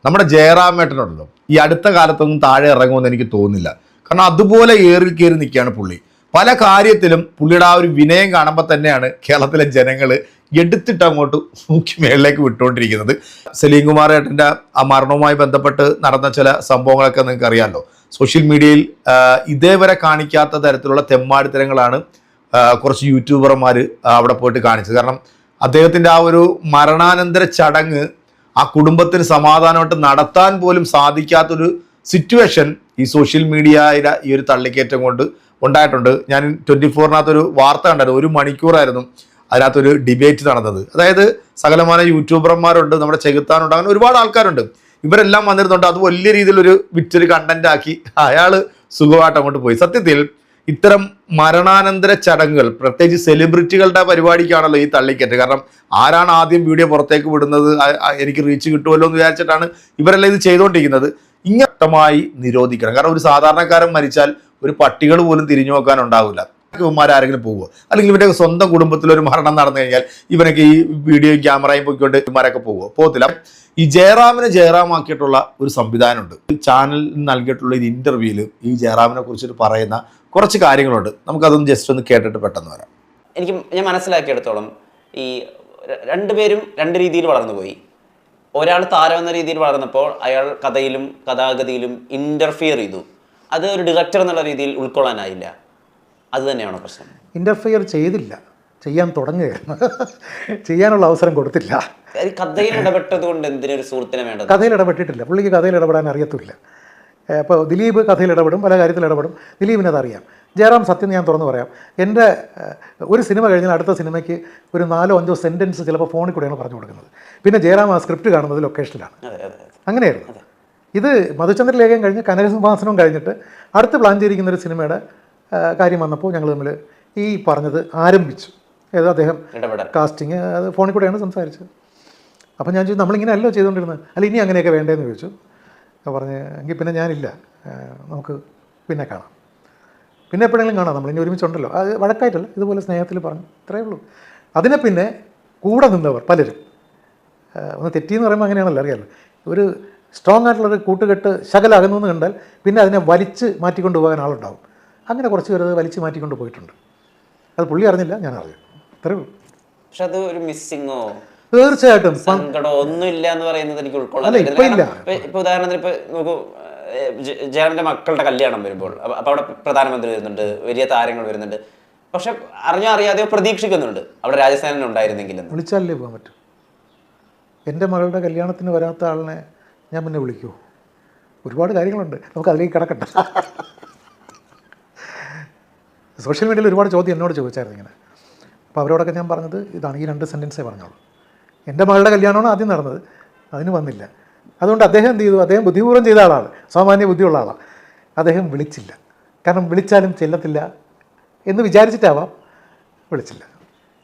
നമ്മുടെ ജയറാമേട്ടനുണ്ടല്ലോ ഈ അടുത്ത കാലത്തൊന്നും താഴെ ഇറങ്ങുമെന്ന് എനിക്ക് തോന്നുന്നില്ല. കാരണം അതുപോലെ ഏറി കയറി നിൽക്കുകയാണ് പുള്ളി. പല കാര്യത്തിലും പുള്ളിയുടെ ആ ഒരു വിനയം കാണുമ്പോൾ തന്നെയാണ് കേരളത്തിലെ ജനങ്ങൾ എടുത്തിട്ട് അങ്ങോട്ട് മുഖ്യ മേളിലേക്ക് വിട്ടുകൊണ്ടിരിക്കുന്നത്. സലീം കുമാർ ഏട്ടൻ്റെ ആ മരണവുമായി ബന്ധപ്പെട്ട് നടന്ന ചില സംഭവങ്ങളൊക്കെ നിങ്ങൾക്ക് അറിയാമല്ലോ. സോഷ്യൽ മീഡിയയിൽ ഇതേവരെ കാണിക്കാത്ത തരത്തിലുള്ള തെമ്മാടിത്തരങ്ങളാണ് കുറച്ച് യൂട്യൂബർമാർ അവിടെ പോയിട്ട് കാണിച്ചത്. കാരണം അദ്ദേഹത്തിൻ്റെ ആ ഒരു മരണാനന്തര ചടങ്ങ് ആ കുടുംബത്തിന് സമാധാനമായിട്ട് നടത്താൻ പോലും സാധിക്കാത്തൊരു സിറ്റുവേഷൻ ഈ സോഷ്യൽ മീഡിയയുടെ ഈ ഒരു തള്ളിക്കയറ്റം കൊണ്ട് ഉണ്ടായിട്ടുണ്ട്. ഞാൻ 24-നകത്തൊരു ഒരു വാർത്ത കണ്ടായിരുന്നു. 1 മണിക്കൂറായിരുന്നു അതിനകത്തൊരു ഡിബേറ്റ് നടന്നത്. അതായത് സകലമാന യൂട്യൂബർമാരുണ്ട്, നമ്മുടെ ചെകുത്താനുണ്ട്, അങ്ങനെ ഒരുപാട് ആൾക്കാരുണ്ട്. ഇവരെല്ലാം വന്നിരുന്നുണ്ട്. അത് വലിയ രീതിയിലൊരു വിറ്റൊരു കണ്ടന്റ് ആക്കി അയാൾ സുഖമായിട്ട് അങ്ങോട്ട് പോയി. സത്യത്തിൽ ഇത്തരം മരണാനന്തര ചടങ്ങുകൾ പ്രത്യേകിച്ച് സെലിബ്രിറ്റികളുടെ പരിപാടിക്കാണല്ലോ ഈ തള്ളിക്കറ്റ്. കാരണം ആരാണ് ആദ്യം വീഡിയോ പുറത്തേക്ക് വിടുന്നത്, എനിക്ക് റീച്ച് കിട്ടുമല്ലോ എന്ന് വിചാരിച്ചിട്ടാണ് ഇവരെല്ലാം ഇത് ചെയ്തുകൊണ്ടിരിക്കുന്നത്. ഇങ്ങോട്ടമായി നിരോധിക്കണം. കാരണം ഒരു സാധാരണക്കാരൻ മരിച്ചാൽ ഒരു പട്ടികൾ പോലും തിരിഞ്ഞു നോക്കാനുണ്ടാവില്ല. ഇവന്മാരാരെങ്കിലും പോവുക, അല്ലെങ്കിൽ ഇവൻ്റെ സ്വന്തം കുടുംബത്തിലൊരു മരണം നടന്നു കഴിഞ്ഞാൽ ഇവനൊക്കെ ഈ വീഡിയോയും ക്യാമറയും പൊയ്ക്കൊണ്ട് ഇവന്മാരൊക്കെ പോവുക, പോകത്തില്ല. ഈ ജയറാമിനെ ജയറാമാക്കിയിട്ടുള്ള ഒരു സംവിധാനമുണ്ട്. ചാനലിൽ നൽകിയിട്ടുള്ള ഒരു ഇൻ്റർവ്യൂവിൽ ഈ ജയറാമിനെ കുറിച്ചിട്ട് പറയുന്ന കുറച്ച് കാര്യങ്ങളുണ്ട്. നമുക്കതൊന്ന് ജസ്റ്റ് ഒന്ന് കേട്ടിട്ട് പെട്ടെന്ന് വരാം. ഞാൻ മനസ്സിലാക്കിയെടുത്തോളം ഈ രണ്ടുപേരും രണ്ട് രീതിയിൽ വളർന്നു പോയി. ഒരാൾ താരം എന്ന രീതിയിൽ വളർന്നപ്പോൾ അയാൾ കഥയിലും കഥാഗതിയിലും ഇൻ്റർഫിയർ ചെയ്തു. അത് ഒരു ഡയറക്ടർ എന്നുള്ള രീതിയിൽ ഉൾക്കൊള്ളാനായില്ല. അത് തന്നെയാണോ പ്രശ്നം? ഇൻ്റർഫിയർ ചെയ്തില്ല, ചെയ്യാൻ തുടങ്ങുകയായിരുന്നു. ചെയ്യാനുള്ള അവസരം കൊടുത്തില്ല. കഥയിൽ ഇടപെട്ടത് കൊണ്ട് എന്തിനൊരു സുഹൃത്തിനെ വേണ്ടത്? കഥയിൽ ഇടപെട്ടിട്ടില്ല. പുള്ളിക്ക് കഥയിൽ ഇടപെടാൻ അറിയത്തില്ല. അപ്പോൾ ദിലീപ് കഥയിൽ ഇടപെടും, പല കാര്യത്തിൽ ഇടപെടും. ദിലീപിന് അതറിയാം. ജയറാം സത്യം ഞാൻ തുറന്നു പറയാം, എൻ്റെ ഒരു സിനിമ കഴിഞ്ഞാൽ അടുത്ത സിനിമയ്ക്ക് ഒരു 4-5 സെൻറ്റൻസ് ചിലപ്പോൾ ഫോണിൽ കൂടെയാണ് പറഞ്ഞു കൊടുക്കുന്നത്. പിന്നെ ജയറാം ആ സ്ക്രിപ്റ്റ് കാണുന്നത് ലൊക്കേഷനിലാണ്. അങ്ങനെയായിരുന്നു. ഇത് മധുചന്ദ്രലേഖയും കഴിഞ്ഞ് കനകസിംഹാസനവും കഴിഞ്ഞിട്ട് അടുത്ത് പ്ലാൻ ചെയ്തിരിക്കുന്നൊരു സിനിമയുടെ കാര്യം വന്നപ്പോൾ ഞങ്ങൾ തമ്മിൽ ഈ പറഞ്ഞത് ആരംഭിച്ചു. ഏതോ അദ്ദേഹം കാസ്റ്റിങ് അത് ഫോണിൽ കൂടെയാണ് സംസാരിച്ചത്. അപ്പോൾ ഞാൻ ചോദിച്ചു, നമ്മളിങ്ങനെ അല്ലോ ചെയ്തുകൊണ്ടിരുന്നത്, അല്ല ഇനി അങ്ങനെയൊക്കെ വേണ്ടതെന്ന് ചോദിച്ചു. പറഞ്ഞ് എങ്കിൽ പിന്നെ ഞാനില്ല, നമുക്ക് പിന്നെ കാണാം, പിന്നെ എപ്പോഴെങ്കിലും കാണാം, നമ്മളിനി ഒരുമിച്ചുണ്ടല്ലോ. അത് വഴക്കായിട്ടല്ല, ഇതുപോലെ സ്നേഹത്തിൽ പറഞ്ഞു, ഇത്രയേ ഉള്ളൂ. അതിനെ പിന്നെ കൂടെ നിന്നവർ പലരും ഒന്ന് തെറ്റിയെന്ന് പറയുമ്പോൾ അങ്ങനെയാണല്ലോ, അറിയാമല്ലോ. ഒരു സ്ട്രോങ് ആയിട്ടുള്ളൊരു കൂട്ടുകെട്ട് ശകല അകന്നു എന്ന് കണ്ടാൽ പിന്നെ അതിനെ വലിച്ച് മാറ്റിക്കൊണ്ട് പോകാൻ ആളുണ്ടാവും. അങ്ങനെ കുറച്ച് പേര് വലിച്ച് മാറ്റിക്കൊണ്ട് പോയിട്ടുണ്ട്. അത് പുള്ളി അറിഞ്ഞില്ല, ഞാൻ അറിഞ്ഞു, ഇത്രയേ ഉള്ളൂ. പക്ഷെ അത് ഒരു മിസ്സിങ്ങോ തീർച്ചയായിട്ടും സങ്കടമോ ഒന്നും ഇല്ല എന്ന് പറയുന്നത് എനിക്ക് ഉൾക്കൊള്ളാൻ. ഇപ്പൊ ഉദാഹരണത്തിന് ഇപ്പൊ നോക്കൂ, ജയറാമിന്റെ മക്കളുടെ കല്യാണം വരുമ്പോൾ അപ്പൊ അവിടെ പ്രധാനമന്ത്രി വരുന്നുണ്ട്, വലിയ താരങ്ങൾ വരുന്നുണ്ട്. പക്ഷെ അറിഞ്ഞോ അറിയാതെയോ പ്രതീക്ഷിക്കുന്നുണ്ട് അവിടെ രാജസ്ഥാനിൽ ഉണ്ടായിരുന്നെങ്കിലും. വിളിച്ചാലേ പോകാൻ പറ്റും. എൻ്റെ മകളുടെ കല്യാണത്തിന് വരാത്ത ആളിനെ ഞാൻ പിന്നെ വിളിക്കുമോ? ഒരുപാട് കാര്യങ്ങളുണ്ട്, നമുക്ക് അതിലേക്ക് കിടക്കട്ടെ. സോഷ്യൽ മീഡിയയിൽ ഒരുപാട് ചോദ്യം എന്നോട് ചോദിച്ചായിരുന്നു ഇങ്ങനെ. അപ്പോൾ അവരോടൊക്കെ ഞാൻ പറഞ്ഞത് ഇതാണ്, ഈ 2 സെൻറ്റൻസേ പറഞ്ഞോളൂ. എൻ്റെ മകളുടെ കല്യാണമാണ് ആദ്യം നടന്നത്, അതിന് വന്നില്ല. അതുകൊണ്ട് അദ്ദേഹം എന്ത് ചെയ്തു? അദ്ദേഹം ബുദ്ധിപൂർവ്വം ചെയ്ത ആളാണ്, സാമാന്യ ബുദ്ധിയുള്ള ആളാണ്. അദ്ദേഹം വിളിച്ചില്ല. കാരണം വിളിച്ചാലും ചെല്ലത്തില്ല എന്ന് വിചാരിച്ചിട്ടാവാം വിളിച്ചില്ല.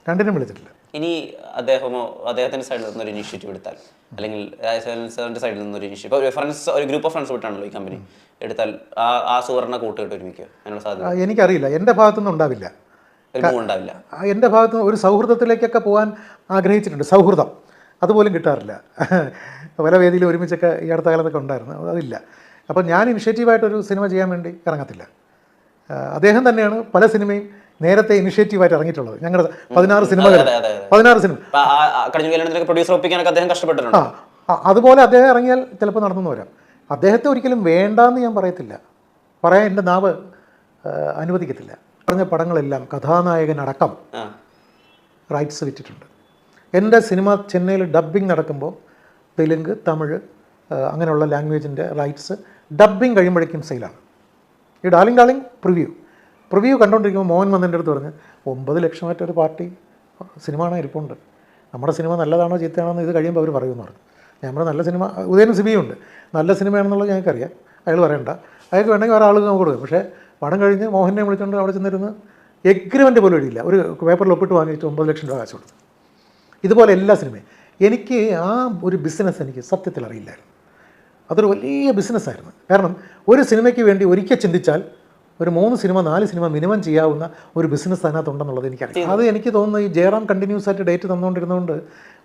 രണ്ടിനും വിളിച്ചിട്ടില്ല. ഇനി അദ്ദേഹമോ അദ്ദേഹത്തിൻ്റെ സൈഡിൽ നിന്നൊരു ഇനിഷ്യേറ്റീവ് എടുത്താൽ, അല്ലെങ്കിൽ രാജസ്ഥാനിൻ്റെ സൈഡിൽ നിന്നൊരു ഇനിഷ്യേറ്റീവ്, ഫ്രണ്ട്സ് ഒരു ഗ്രൂപ്പ് ഓഫ് ഫ്രണ്ട്സ് വിട്ടാണല്ലോ ഈ കമ്പനി എടുത്താൽ, ആ സുവർണ്ണ കൂട്ടുകെട്ട് ഒരുമിക്കുക അതിനുള്ള സാധ്യത എനിക്കറിയില്ല. എൻ്റെ ഭാഗത്തുനിന്ന് ഉണ്ടാവില്ല. എൻ്റെ ഭാഗത്തുനിന്ന് ഒരു സൗഹൃദത്തിലേക്കൊക്കെ പോകാൻ ആഗ്രഹിച്ചിട്ടുണ്ട്. സൗഹൃദം അതുപോലും കിട്ടാറില്ല. പല വേദിയിൽ ഒരുമിച്ചൊക്കെ ഈ അടുത്ത കാലത്തൊക്കെ ഉണ്ടായിരുന്നു, അതില്ല. അപ്പോൾ ഞാൻ ഇനിഷ്യേറ്റീവായിട്ടൊരു സിനിമ ചെയ്യാൻ വേണ്ടി ഇറങ്ങത്തില്ല. അദ്ദേഹം തന്നെയാണ് പല സിനിമയും നേരത്തെ ഇനിഷ്യേറ്റീവായിട്ട് ഇറങ്ങിയിട്ടുള്ളത്. ഞങ്ങളുടെ 16 സിനിമകൾ. അതുപോലെ അദ്ദേഹം ഇറങ്ങിയാൽ ചിലപ്പോൾ നടന്നു വരാം. അദ്ദേഹത്തെ ഒരിക്കലും വേണ്ടാന്ന് ഞാൻ പറയത്തില്ല, പറയാൻ എൻ്റെ നാവ് അനുവദിക്കത്തില്ല. പറഞ്ഞ പടങ്ങളെല്ലാം കഥാനായകനടക്കം റൈറ്റ്സ് വിറ്റിട്ടുണ്ട്. എൻ്റെ സിനിമ ചെന്നൈയിൽ ഡബ്ബിങ് നടക്കുമ്പോൾ തെലുങ്ക്, തമിഴ് അങ്ങനെയുള്ള ലാംഗ്വേജിൻ്റെ റൈറ്റ്സ് ഡബ്ബിങ് കഴിയുമ്പോഴേക്കും സെയിലാണ്. ഈ ഡാർലിംഗ് പ്രിവ്യൂ കണ്ടുകൊണ്ടിരിക്കുമ്പോൾ മോഹൻ വന്നെൻ്റെ അടുത്ത് പറഞ്ഞ് 9 ലക്ഷമായിട്ടൊരു പാർട്ടി സിനിമ കാണാൻ ഇരിപ്പുണ്ട്, നമ്മുടെ സിനിമ നല്ലതാണോ ചീത്തയാണോ എന്ന് ഇത് കഴിയുമ്പോൾ അവർ പറയുമെന്ന് പറഞ്ഞു. ഞാൻ പറഞ്ഞ നല്ല സിനിമ, ഉദയനും സിബിയുണ്ട്, നല്ല സിനിമയാണെന്നുള്ളത് ഞങ്ങൾക്കറിയാം, അയാൾ പറയണ്ട, അയാൾക്ക് വേണമെങ്കിൽ ഒരാൾ നമുക്ക് കൊടുക്കും. പക്ഷേ പടം കഴിഞ്ഞ് മോഹനെ വിളിച്ചുകൊണ്ട് അവിടെ ചെന്നിരുന്ന് എഗ്രിമെൻ്റ് പോലും എഴുതിയില്ല, ഒരു പേപ്പറിൽ ഒപ്പിട്ട് വാങ്ങിയിട്ട് 9 ലക്ഷം രൂപ കാശ് കൊടുത്തു. ഇതുപോലെ എല്ലാ സിനിമയും. എനിക്ക് ആ ഒരു ബിസിനസ് എനിക്ക് സത്യത്തിൽ അറിയില്ലായിരുന്നു. അതൊരു വലിയ ബിസിനസ്സായിരുന്നു. കാരണം ഒരു സിനിമയ്ക്ക് വേണ്ടി ഒരിക്കൽ ചിന്തിച്ചാൽ ഒരു 3 സിനിമ 4 സിനിമ മിനിമം ചെയ്യാവുന്ന ഒരു ബിസിനസ് അതിനകത്തുണ്ടെന്നുള്ളത് എനിക്കറിയാം. അത് എനിക്ക് തോന്നുന്നു ഈ ജയറാം കണ്ടിന്യൂസ് ആയിട്ട് ഡേറ്റ് തന്നുകൊണ്ടിരുന്നതുകൊണ്ട്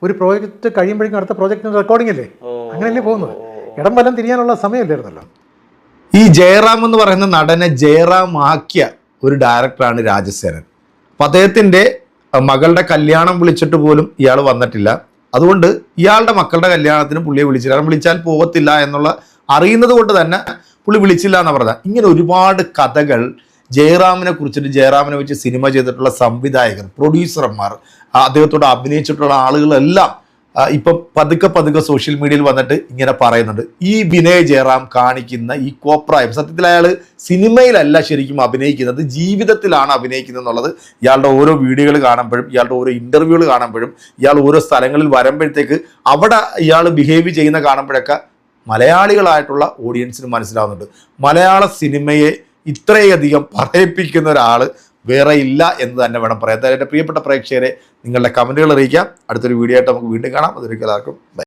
ഒരു പ്രോജക്റ്റ് കഴിയുമ്പോഴേക്കും അടുത്ത പ്രോജക്റ്റിന് റെക്കോർഡിംഗ് അല്ലേ, അങ്ങനെയല്ലേ പോകുന്നത്. ഇടം വലം തിരിയാനുള്ള സമയമില്ലായിരുന്നല്ലോ. ഈ ജയറാം എന്ന് പറയുന്ന നടനെ ജയറാം ആക്കിയ ഒരു ഡയറക്ടറാണ് രാജസേനൻ. അപ്പം അദ്ദേഹത്തിൻ്റെ മകളുടെ കല്യാണം വിളിച്ചിട്ട് പോലും ഇയാൾ വന്നിട്ടില്ല. അതുകൊണ്ട് ഇയാളുടെ മക്കളുടെ കല്യാണത്തിന് പുള്ളിയെ വിളിച്ചില്ല. കാരണം വിളിച്ചാൽ പോകത്തില്ല എന്നുള്ള അറിയുന്നത് കൊണ്ട് തന്നെ പുള്ളി വിളിച്ചില്ല എന്ന് പറഞ്ഞാൽ. ഇങ്ങനെ ഒരുപാട് കഥകൾ ജയറാമിനെ കുറിച്ചിട്ട്, ജയറാമിനെ വെച്ച് സിനിമ ചെയ്തിട്ടുള്ള സംവിധായകർ, പ്രൊഡ്യൂസർമാർ, അദ്ദേഹത്തോട് അഭിനയിച്ചിട്ടുള്ള ആളുകളെല്ലാം ഇപ്പം പതുക്കെ സോഷ്യൽ മീഡിയയിൽ വന്നിട്ട് ഇങ്ങനെ പറയുന്നുണ്ട്. ഈ വിനയ് ജയറാം കാണിക്കുന്ന ഈ കോപ്രായം, സത്യത്തിൽ അയാൾ സിനിമയിലല്ല ശരിക്കും അഭിനയിക്കുന്നത്, ജീവിതത്തിലാണ് അഭിനയിക്കുന്നത് എന്നുള്ളത് ഇയാളുടെ ഓരോ വീഡിയോകൾ കാണുമ്പോഴും, ഇയാളുടെ ഓരോ ഇൻ്റർവ്യൂകൾ കാണുമ്പോഴും, ഇയാൾ ഓരോ സ്ഥലങ്ങളിൽ വരുമ്പോഴത്തേക്ക് അവിടെ ഇയാൾ ബിഹേവ് ചെയ്യുന്ന കാണുമ്പോഴൊക്കെ മലയാളികളായിട്ടുള്ള ഓഡിയൻസിന് മനസ്സിലാവുന്നുണ്ട്. മലയാള സിനിമയെ ഇത്രയധികം പറയിപ്പിക്കുന്ന ഒരാൾ വേറെ ഇല്ല എന്ന് തന്നെ വേണം പറയാൻ. എൻ്റെ പ്രിയപ്പെട്ട പ്രേക്ഷകരെ, നിങ്ങളുടെ കമൻറ്റുകൾ അറിയിക്കാം. അടുത്തൊരു വീഡിയോ ആയിട്ട് നമുക്ക് വീണ്ടും കാണാം. അതൊരിക്കലും